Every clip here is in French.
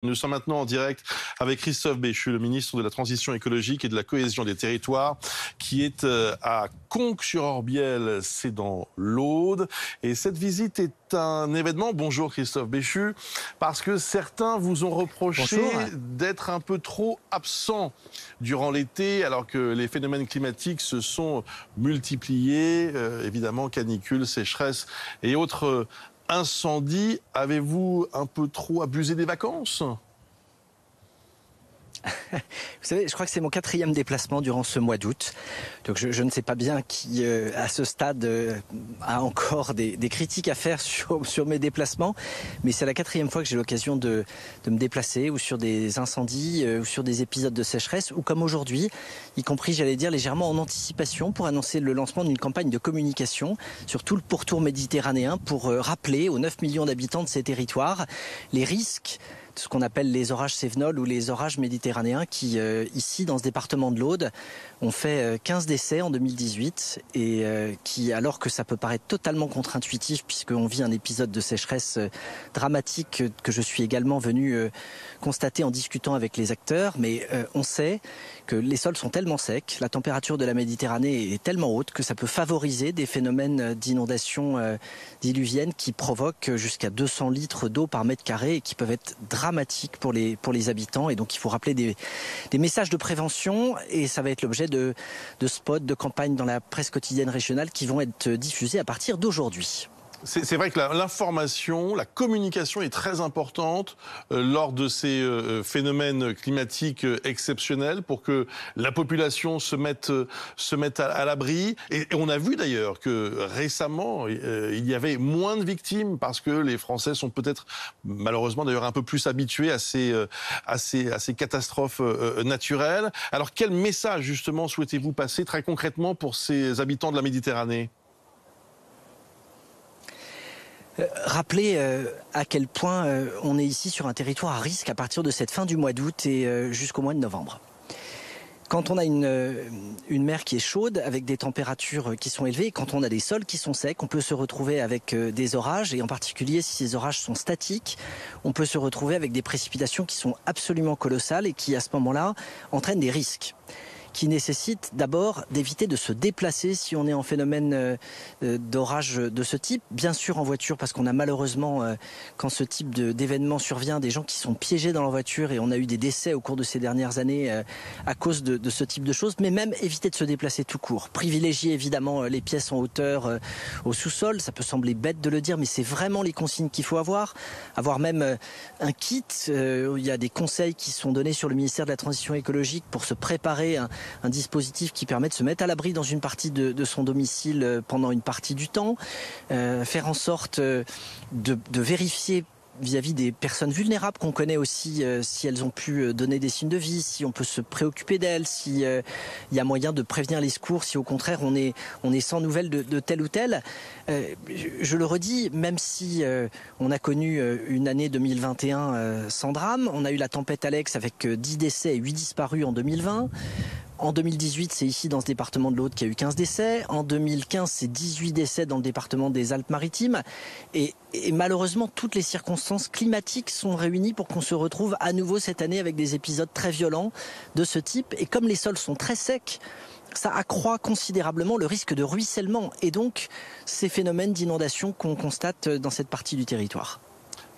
Nous sommes maintenant en direct avec Christophe Béchu, le ministre de la Transition écologique et de la cohésion des territoires, qui est à Conques-sur-Orbiel, c'est dans l'Aude. Et cette visite est un événement, bonjour Christophe Béchu, parce que certains vous ont reproché d'être un peu trop absent durant l'été, alors que les phénomènes climatiques se sont multipliés, évidemment canicule, sécheresse et autres incendie. Avez-vous un peu trop abusé des vacances ? Vous savez, je crois que c'est mon 4e déplacement durant ce mois d'août. Donc je ne sais pas bien qui, à ce stade, a encore des critiques à faire sur mes déplacements. Mais c'est la 4e fois que j'ai l'occasion de me déplacer, ou sur des incendies, ou sur des épisodes de sécheresse, ou comme aujourd'hui, y compris, j'allais dire, légèrement en anticipation pour annoncer le lancement d'une campagne de communication sur tout le pourtour méditerranéen pour rappeler aux 9 millions d'habitants de ces territoires les risques de ce qu'on appelle les orages cévenols ou les orages méditerranéens qui, ici, dans ce département de l'Aude, ont fait 15 décès en 2018 et qui, alors que ça peut paraître totalement contre-intuitif puisqu'on vit un épisode de sécheresse dramatique que je suis également venu constater en discutant avec les acteurs, mais on sait que les sols sont tellement secs, la température de la Méditerranée est tellement haute que ça peut favoriser des phénomènes d'inondation diluvienne qui provoquent jusqu'à 200 litres d'eau par mètre carré et qui peuvent être dramatiques pour les habitants. Et donc il faut rappeler des messages de prévention, et ça va être l'objet de spots, de campagnes dans la presse quotidienne régionale qui vont être diffusés à partir d'aujourd'hui. C'est vrai que l'information, la communication est très importante lors de ces phénomènes climatiques exceptionnels pour que la population se mette à l'abri. Et on a vu d'ailleurs que récemment, il y avait moins de victimes parce que les Français sont peut-être, malheureusement d'ailleurs, un peu plus habitués à ces catastrophes naturelles. Alors quel message justement souhaitez-vous passer très concrètement pour ces habitants de la Méditerranée ? Rappeler à quel point on est ici sur un territoire à risque à partir de cette fin du mois d'août et jusqu'au mois de novembre. Quand on a une mer qui est chaude, avec des températures qui sont élevées, quand on a des sols qui sont secs, on peut se retrouver avec des orages, et en particulier si ces orages sont statiques, on peut se retrouver avec des précipitations qui sont absolument colossales et qui, à ce moment-là, entraînent des risques qui nécessite d'abord d'éviter de se déplacer si on est en phénomène d'orage de ce type. Bien sûr en voiture, parce qu'on a malheureusement, quand ce type d'événement survient, des gens qui sont piégés dans leur voiture, et on a eu des décès au cours de ces dernières années à cause de ce type de choses, mais même éviter de se déplacer tout court. Privilégier évidemment les pièces en hauteur au sous-sol, ça peut sembler bête de le dire, mais c'est vraiment les consignes qu'il faut avoir. Avoir même un kit, il y a des conseils qui sont donnés sur le ministère de la Transition écologique pour se préparer un dispositif qui permet de se mettre à l'abri dans une partie de son domicile pendant une partie du temps, faire en sorte de vérifier vis-à-vis des personnes vulnérables qu'on connaît aussi, si elles ont pu donner des signes de vie, si on peut se préoccuper d'elles, si il y a moyen de prévenir les secours, si au contraire on est sans nouvelles de tel ou tel. Je le redis, même si on a connu une année 2021 sans drame, on a eu la tempête Alex avec 10 décès et 8 disparus en 2020. En 2018, c'est ici dans ce département de l'Aude qu'il y a eu 15 décès. En 2015, c'est 18 décès dans le département des Alpes-Maritimes. Et malheureusement, toutes les circonstances climatiques sont réunies pour qu'on se retrouve à nouveau cette année avec des épisodes très violents de ce type. Et comme les sols sont très secs, ça accroît considérablement le risque de ruissellement et donc ces phénomènes d'inondation qu'on constate dans cette partie du territoire.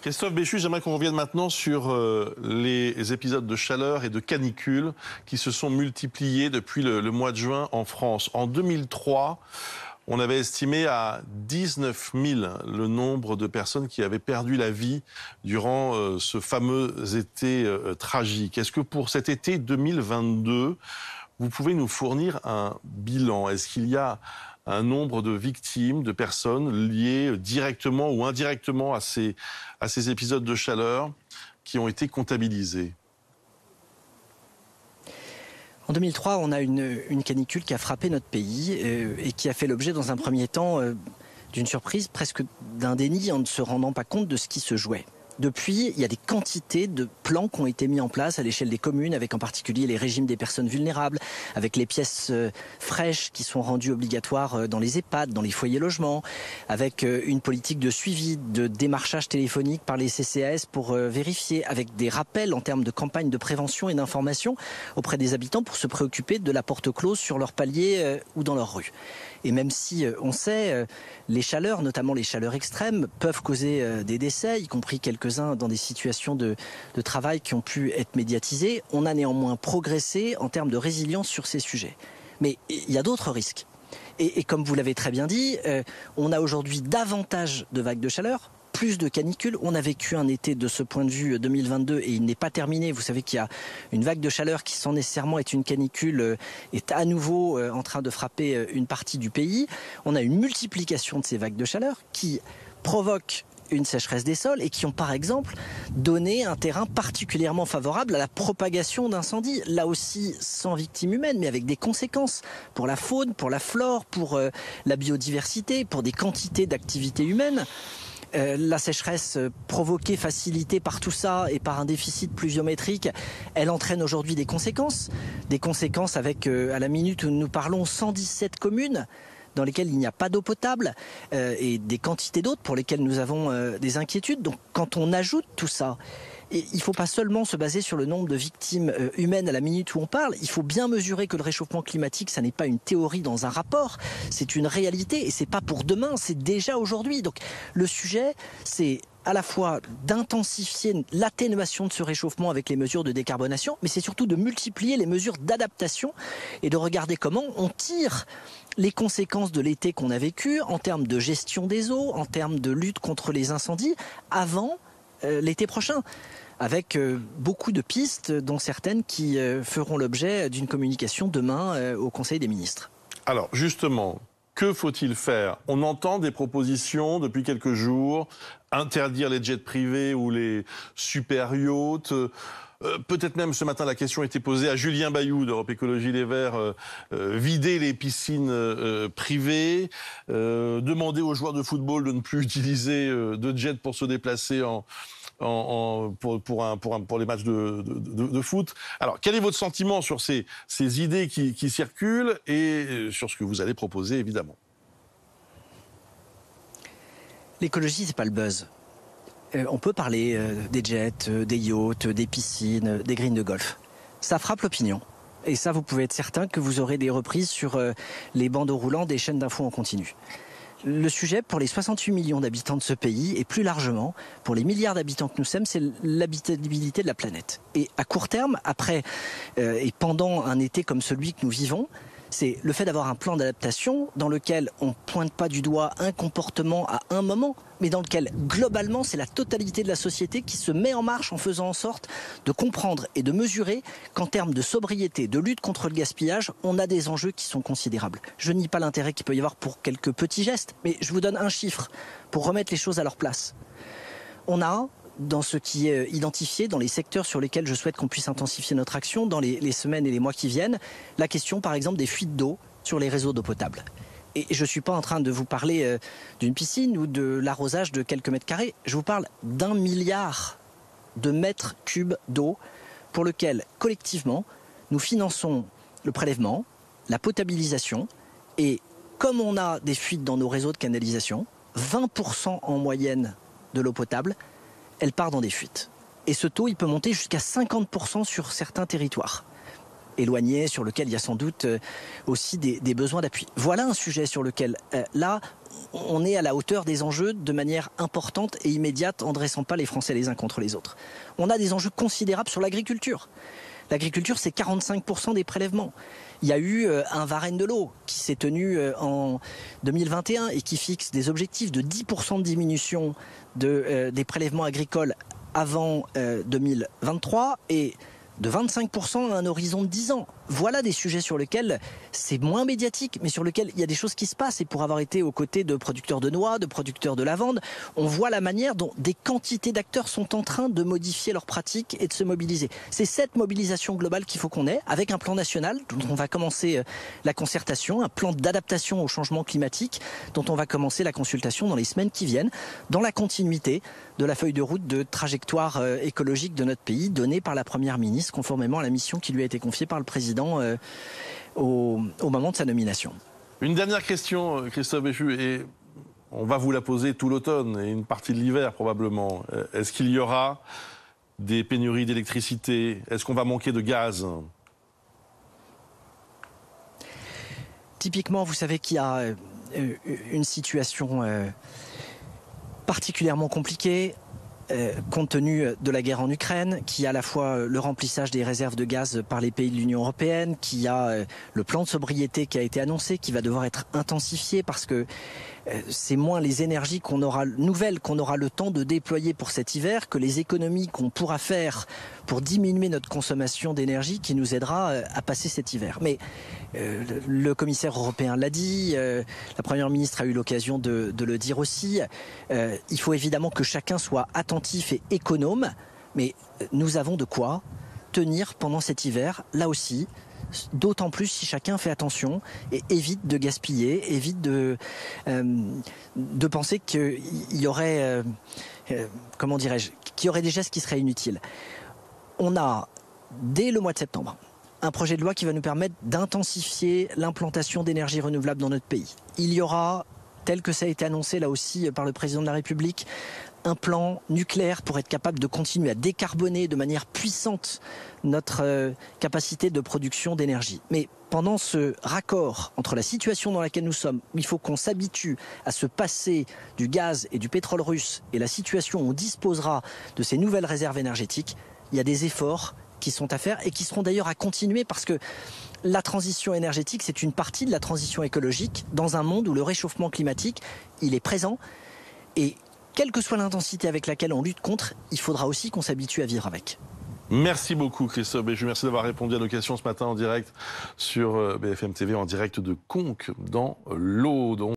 Christophe Béchu, j'aimerais qu'on revienne maintenant sur les épisodes de chaleur et de canicule qui se sont multipliés depuis le mois de juin en France. En 2003, on avait estimé à 19 000 le nombre de personnes qui avaient perdu la vie durant ce fameux été tragique. Est-ce que pour cet été 2022, vous pouvez nous fournir un bilan ? Est-ce qu'il y a un nombre de victimes, de personnes liées directement ou indirectement à ces épisodes de chaleur qui ont été comptabilisés ? En 2003, on a une canicule qui a frappé notre pays et qui a fait l'objet dans un premier temps d'une surprise, presque d'un déni, en ne se rendant pas compte de ce qui se jouait. Depuis, il y a des quantités de plans qui ont été mis en place à l'échelle des communes, avec en particulier les régimes des personnes vulnérables, avec les pièces fraîches qui sont rendues obligatoires dans les EHPAD, dans les foyers logements, avec une politique de suivi, de démarchage téléphonique par les CCAS pour vérifier, avec des rappels en termes de campagne de prévention et d'information auprès des habitants pour se préoccuper de la porte close sur leur palier ou dans leur rue. Et même si on sait, les chaleurs, notamment les chaleurs extrêmes, peuvent causer des décès, y compris quelques-uns dans des situations de travail qui ont pu être médiatisées, on a néanmoins progressé en termes de résilience sur ces sujets. Mais il y a d'autres risques. Et comme vous l'avez très bien dit, on a aujourd'hui davantage de vagues de chaleur, plus de canicules. On a vécu un été de ce point de vue 2022 et il n'est pas terminé. Vous savez qu'il y a une vague de chaleur qui sans nécessairement être une canicule est à nouveau en train de frapper une partie du pays. On a une multiplication de ces vagues de chaleur qui provoquent une sécheresse des sols et qui ont par exemple donné un terrain particulièrement favorable à la propagation d'incendies. Là aussi sans victimes humaines mais avec des conséquences pour la faune, pour la flore, pour la biodiversité, pour des quantités d'activités humaines. La sécheresse provoquée, facilitée par tout ça et par un déficit pluviométrique, elle entraîne aujourd'hui des conséquences avec, à la minute où nous parlons, 117 communes dans lesquelles il n'y a pas d'eau potable et des quantités d'autres pour lesquelles nous avons des inquiétudes. Donc quand on ajoute tout ça, il ne faut pas seulement se baser sur le nombre de victimes humaines à la minute où on parle, il faut bien mesurer que le réchauffement climatique, ça n'est pas une théorie dans un rapport, c'est une réalité et c'est pas pour demain, c'est déjà aujourd'hui. Donc le sujet, c'est à la fois d'intensifier l'atténuation de ce réchauffement avec les mesures de décarbonation, mais c'est surtout de multiplier les mesures d'adaptation et de regarder comment on tire les conséquences de l'été qu'on a vécu en termes de gestion des eaux, en termes de lutte contre les incendies, avant l'été prochain, avec beaucoup de pistes, dont certaines qui feront l'objet d'une communication demain au Conseil des ministres. Alors justement, que faut-il faire? On entend des propositions depuis quelques jours, interdire les jets privés ou les super yachts. Peut-être même ce matin la question a été posée à Julien Bayou d'Europe Écologie Les Verts, vider les piscines privées, demander aux joueurs de football de ne plus utiliser de jets pour se déplacer pour les matchs de foot. Alors, quel est votre sentiment sur ces idées qui circulent et sur ce que vous allez proposer, évidemment? L'écologie, c'est pas le buzz. On peut parler des jets, des yachts, des piscines, des greens de golf. Ça frappe l'opinion. Et ça, vous pouvez être certain que vous aurez des reprises sur les bandeaux roulants des chaînes d'infos en continu. Le sujet pour les 68 millions d'habitants de ce pays et plus largement pour les milliards d'habitants que nous sommes, c'est l'habitabilité de la planète. Et à court terme, après et pendant un été comme celui que nous vivons, c'est le fait d'avoir un plan d'adaptation dans lequel on ne pointe pas du doigt un comportement à un moment, mais dans lequel, globalement, c'est la totalité de la société qui se met en marche en faisant en sorte de comprendre et de mesurer qu'en termes de sobriété, de lutte contre le gaspillage, on a des enjeux qui sont considérables. Je nie pas l'intérêt qu'il peut y avoir pour quelques petits gestes, mais je vous donne un chiffre pour remettre les choses à leur place. On a, dans ce qui est identifié, dans les secteurs sur lesquels je souhaite qu'on puisse intensifier notre action dans les semaines et les mois qui viennent, la question par exemple des fuites d'eau sur les réseaux d'eau potable. Et je ne suis pas en train de vous parler d'une piscine ou de l'arrosage de quelques mètres carrés, je vous parle d'1 milliard de mètres cubes d'eau pour lequel collectivement nous finançons le prélèvement, la potabilisation et comme on a des fuites dans nos réseaux de canalisation, 20% en moyenne de l'eau potable, elle part dans des fuites. Et ce taux, il peut monter jusqu'à 50% sur certains territoires éloignés, sur lesquels il y a sans doute aussi des besoins d'appui. Voilà un sujet sur lequel, là, on est à la hauteur des enjeux de manière importante et immédiate, en dressant pas les Français les uns contre les autres. On a des enjeux considérables sur l'agriculture. L'agriculture, c'est 45% des prélèvements. Il y a eu un Varenne de l'eau qui s'est tenu en 2021 et qui fixe des objectifs de 10% de diminution des prélèvements agricoles avant 2023 et de 25% à un horizon de 10 ans. voilà des sujets sur lesquels c'est moins médiatique, mais sur lesquels il y a des choses qui se passent. Et pour avoir été aux côtés de producteurs de noix, de producteurs de lavande, on voit la manière dont des quantités d'acteurs sont en train de modifier leurs pratiques et de se mobiliser. C'est cette mobilisation globale qu'il faut qu'on ait, avec un plan national dont on va commencer la concertation, un plan d'adaptation au changement climatique dont on va commencer la consultation dans les semaines qui viennent, dans la continuité de la feuille de route de trajectoire écologique de notre pays donnée par la Première ministre, conformément à la mission qui lui a été confiée par le président au moment de sa nomination. Une dernière question, Christophe Béchu, et on va vous la poser tout l'automne et une partie de l'hiver probablement. Est-ce qu'il y aura des pénuries d'électricité? Est-ce qu'on va manquer de gaz? Typiquement, vous savez qu'il y a une situation particulièrement compliquée compte tenu de la guerre en Ukraine, qui a à la fois le remplissage des réserves de gaz par les pays de l'Union européenne, qui a le plan de sobriété qui a été annoncé, qui va devoir être intensifié parce que c'est moins les énergies nouvelles qu'on aura le temps de déployer pour cet hiver que les économies qu'on pourra faire pour diminuer notre consommation d'énergie qui nous aidera à passer cet hiver. Mais le commissaire européen l'a dit, la Première ministre a eu l'occasion de le dire aussi, il faut évidemment que chacun soit attentif et économe, mais nous avons de quoi tenir pendant cet hiver, là aussi, d'autant plus si chacun fait attention et évite de gaspiller, évite de penser qu'il y aurait, comment dirais-je, qu'il y aurait des gestes qui seraient inutiles. On a, dès le mois de septembre, un projet de loi qui va nous permettre d'intensifier l'implantation d'énergies renouvelables dans notre pays. Il y aura, tel que ça a été annoncé là aussi par le président de la République, un plan nucléaire pour être capable de continuer à décarboner de manière puissante notre capacité de production d'énergie. Mais pendant ce raccord entre la situation dans laquelle nous sommes, où il faut qu'on s'habitue à se passer du gaz et du pétrole russe, et la situation où on disposera de ces nouvelles réserves énergétiques, il y a des efforts qui sont à faire et qui seront d'ailleurs à continuer parce que la transition énergétique, c'est une partie de la transition écologique dans un monde où le réchauffement climatique, il est présent et quelle que soit l'intensité avec laquelle on lutte contre, il faudra aussi qu'on s'habitue à vivre avec. Merci beaucoup Christophe Béchu, merci d'avoir répondu à nos questions ce matin en direct sur BFM TV, en direct de Conques dans l'Aude.